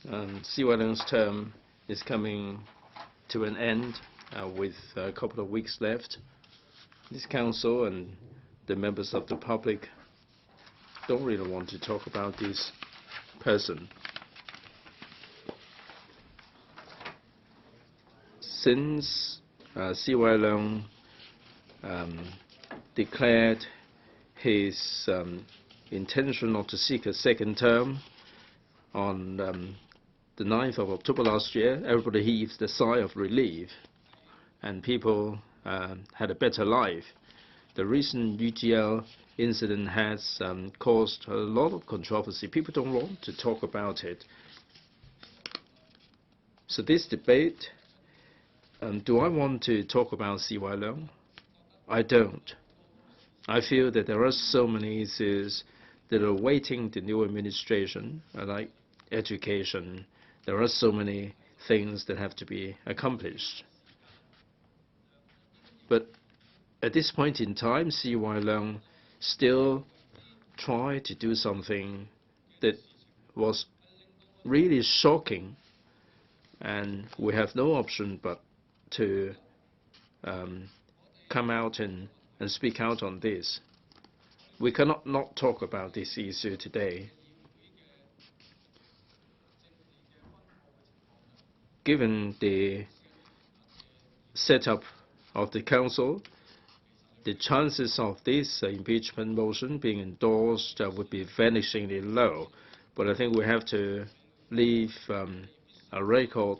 CY Leung's term is coming to an end with a couple of weeks left. This council and the members of the public don't really want to talk about this person. Since CY Leung declared his intention not to seek a second term on the 9th of October last year, everybody heaved a sigh of relief, and people had a better life. The recent UGL incident has caused a lot of controversy. People don't want to talk about it. So this debate, do I want to talk about CY Leung? I don't. I feel that there are so many issues that are awaiting the new administration, like education. There are so many things that have to be accomplished. But at this point in time, CY Leung still tried to do something that was really shocking, and we have no option but to come out and speak out on this. We cannot not talk about this issue today. Given the setup of the council, the chances of this impeachment motion being endorsed would be vanishingly low. But I think we have to leave a record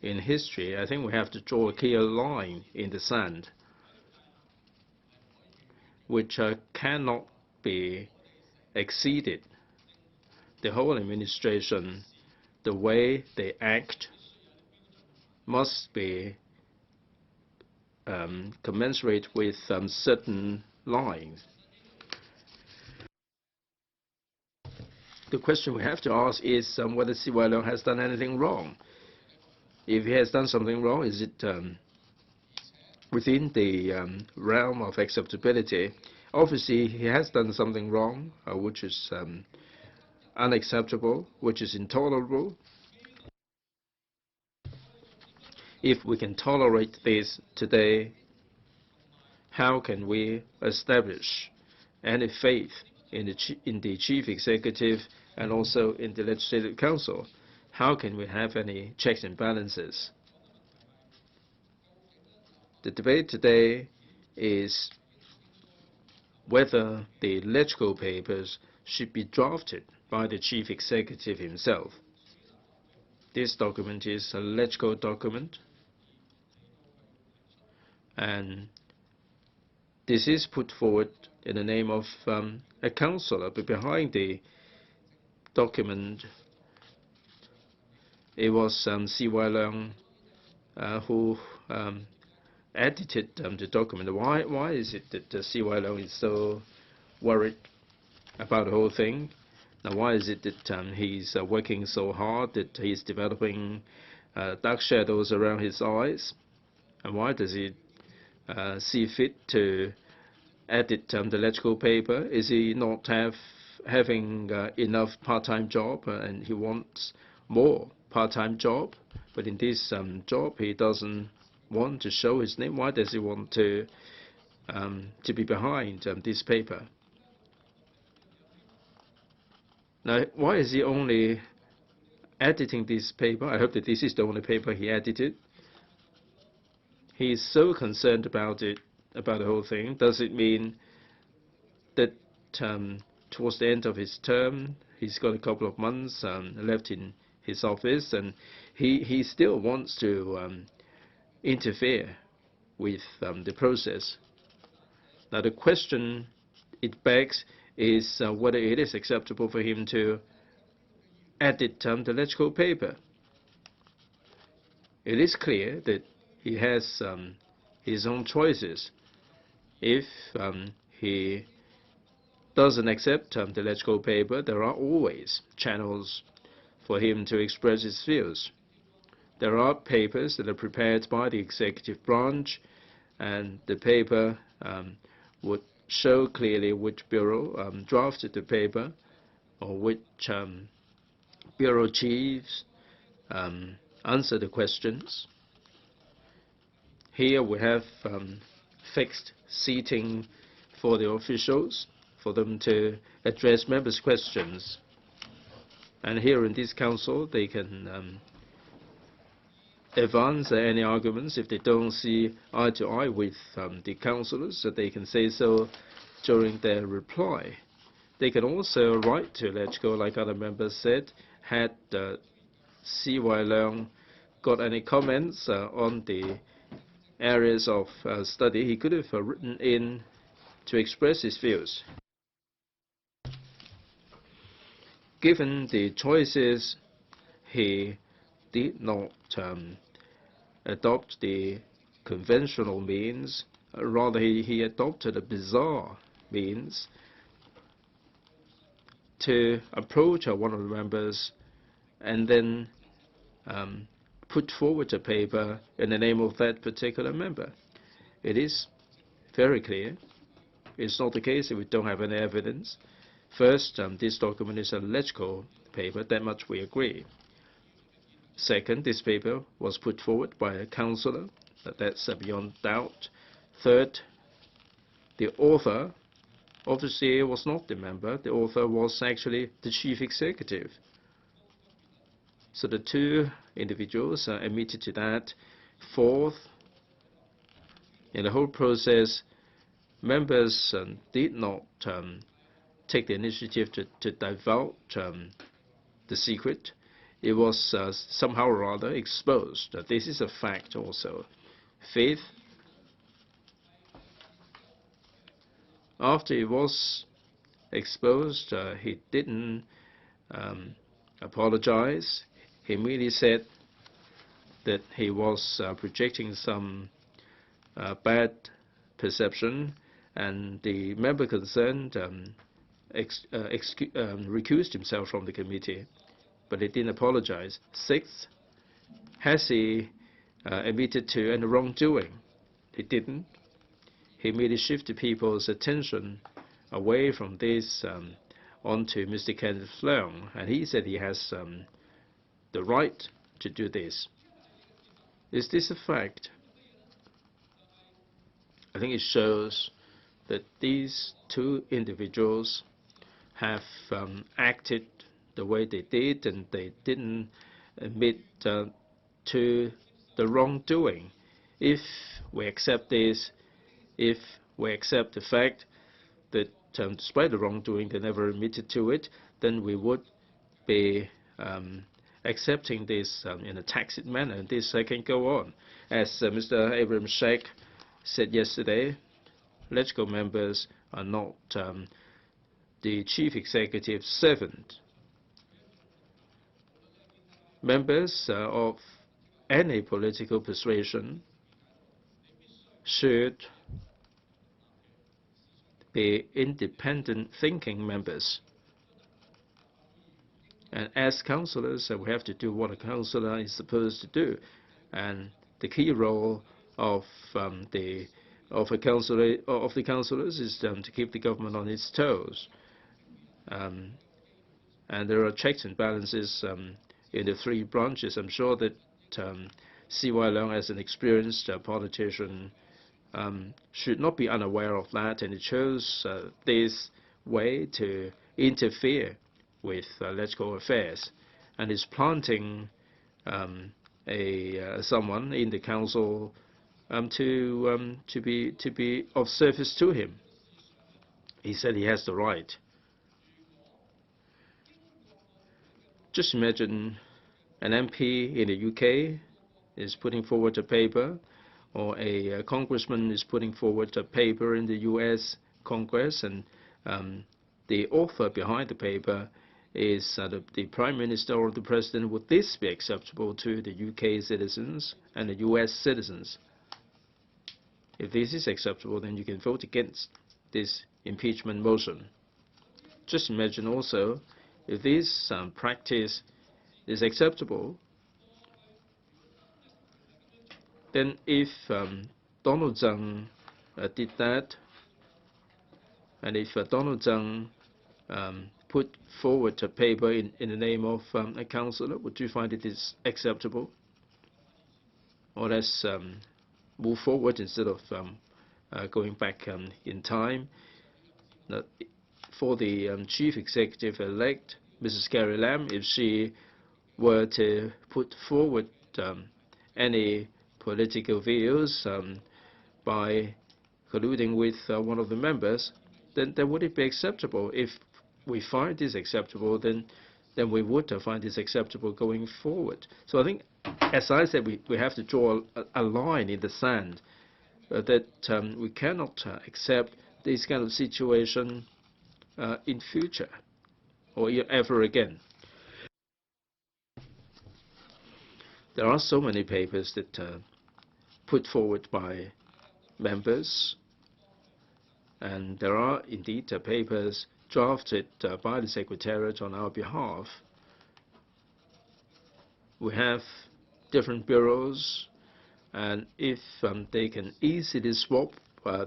in history. I think we have to draw a clear line in the sand, which cannot be exceeded. The whole administration, the way they act, must be commensurate with certain lines. The question we have to ask is whether CY Leung has done anything wrong. If he has done something wrong, is it within the realm of acceptability? Obviously, he has done something wrong, which is unacceptable, which is intolerable. If we can tolerate this today, how can we establish any faith in the chief executive and also in the legislative council? How can we have any checks and balances? The debate today is whether the electoral papers should be drafted by the chief executive himself. This document is a electoral document, and this is put forward in the name of a councillor, but behind the document, it was CY Leung who edited the document. Why is it that CY Leung is so worried about the whole thing? Now, why is it that he's working so hard, that he's developing dark shadows around his eyes? And why does he see fit to edit the electoral paper? Is he not having enough part-time job, and he wants more part-time job? But in this job, he doesn't want to show his name. Why does he want to be behind this paper? Now, why is he only editing this paper? I hope that this is the only paper he edited. He is so concerned about it, about the whole thing. Does it mean that towards the end of his term, he's got a couple of months left in his office, and he still wants to interfere with the process? Now, the question it begs is whether it is acceptable for him to edit the electoral paper. It is clear that he has his own choices. If he doesn't accept the electoral paper, there are always channels for him to express his views. There are papers that are prepared by the executive branch, and the paper would show clearly which bureau drafted the paper, or which bureau chiefs answer the questions. Here we have fixed seating for the officials, for them to address members' questions. And here in this council, they can advance any arguments if they don't see eye to eye with the councillors, so they can say so during their reply. They can also write to LegCo, like other members said. Had C.Y. Leung got any comments on the areas of study, he could have written in to express his views. Given the choices, he did not adopt the conventional means. Rather, he adopted a bizarre means to approach one of the members and then put forward a paper in the name of that particular member. It is very clear. It's not the case if we don't have any evidence. First, this document is a LegCo paper, that much we agree. Second, this paper was put forward by a councillor, that's beyond doubt. Third, the author obviously was not the member. The author was actually the chief executive. So the two individuals admitted to that. Fourth, in the whole process, members did not take the initiative to divulge the secret. It was somehow or other exposed. This is a fact also. Fifth, after it was exposed, he didn't apologize. He merely said that he was projecting some bad perception, and the member concerned recused himself from the committee, but he didn't apologize. Sixth, has he admitted to any wrongdoing? He didn't. He merely shifted people's attention away from this onto Mr. Kenneth Leung, and he said he has the right to do this. Is this a fact? I think it shows that these two individuals have acted the way they did, and they didn't admit to the wrongdoing. If we accept this, if we accept the fact that despite the wrongdoing they never admitted to it, then we would be accepting this in a tacit manner, and this can go on. As Mr. Abraham Sheikh said yesterday, LegCo members are not the chief executive's servant. Members of any political persuasion should be independent thinking members. And as councillors, we have to do what a councillor is supposed to do. And the key role of the councillors is to keep the government on its toes. And there are checks and balances in the three branches. I'm sure that C.Y. Leung, as an experienced politician, should not be unaware of that, and it chose this way to interfere with LegCo affairs, and is planting someone in the council to be of service to him. He said he has the right. Just imagine an MP in the UK is putting forward a paper, or a congressman is putting forward a paper in the US Congress, and the author behind the paper is the Prime Minister or the President. Would this be acceptable to the UK citizens and the US citizens? If this is acceptable, then you can vote against this impeachment motion. Just imagine also, if this practice is acceptable, then if Donald Tsang did that, and if Donald Tsang put forward a paper in the name of a councillor? Would you find it is acceptable? Or let's move forward instead of going back in time. Now, for the chief executive-elect, Mrs. Carrie Lam, if she were to put forward any political views by colluding with one of the members, then would it be acceptable? If we find this acceptable, then we would find this acceptable going forward. So I think, as I said, we have to draw a line in the sand that we cannot accept this kind of situation in future or ever again. There are so many papers that put forward by members, and there are indeed papers drafted by the Secretariat on our behalf. We have different bureaus, and if they can easily swap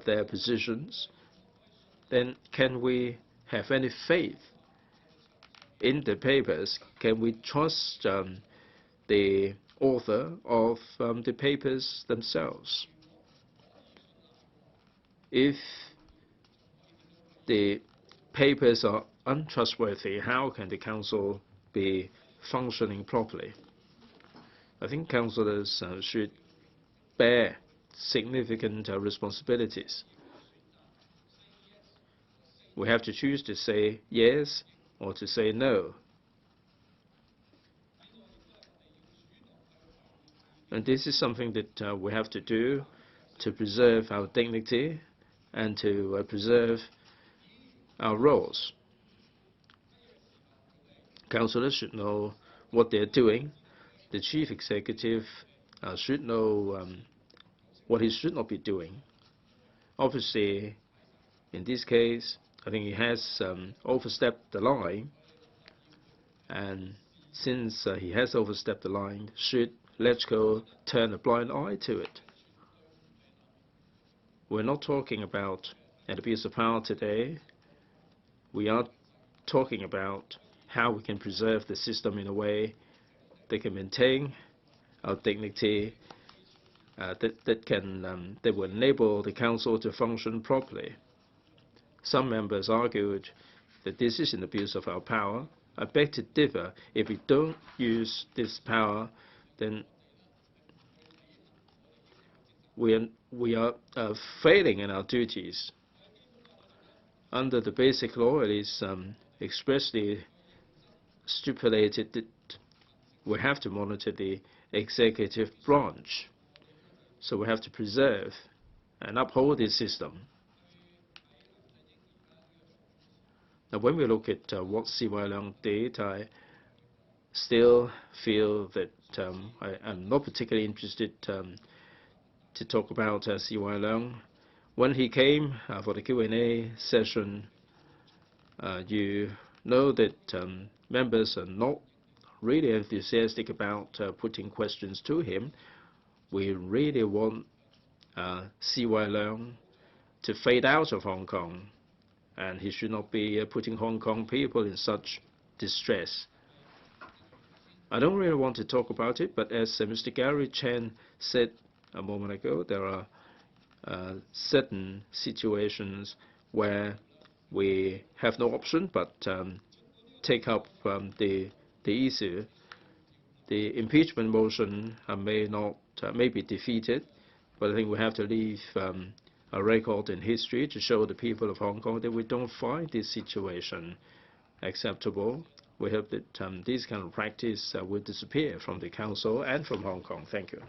their positions, then can we have any faith in the papers? Can we trust the author of the papers themselves? If the papers are untrustworthy, how can the council be functioning properly? I think councillors should bear significant responsibilities. We have to choose to say yes or to say no. And this is something that we have to do to preserve our dignity and to preserve our roles. Councillors should know what they're doing. The chief executive should know what he should not be doing. Obviously, in this case, I think he has overstepped the line, and since he has overstepped the line, should LegCo turn a blind eye to it? We're not talking about an abuse of power today. We are talking about how we can preserve the system in a way that can maintain our dignity, that will enable the council to function properly. Some members argued that this is an abuse of our power. I beg to differ. If we don't use this power, then we are failing in our duties. Under the basic law, it is expressly stipulated that we have to monitor the executive branch. So we have to preserve and uphold this system. Now, when we look at what C.Y. Leung did, I still feel that I'm not particularly interested to talk about C.Y. Leung. When he came for the Q&A session, you know that members are not really enthusiastic about putting questions to him. We really want C.Y. Leung to fade out of Hong Kong, and he should not be putting Hong Kong people in such distress. I don't really want to talk about it, but as Mr. Gary Chen said a moment ago, there are certain situations where we have no option but take up the issue. The impeachment motion may be defeated, but I think we have to leave a record in history to show the people of Hong Kong that we don't find this situation acceptable. We hope that this kind of practice will disappear from the Council and from Hong Kong. Thank you.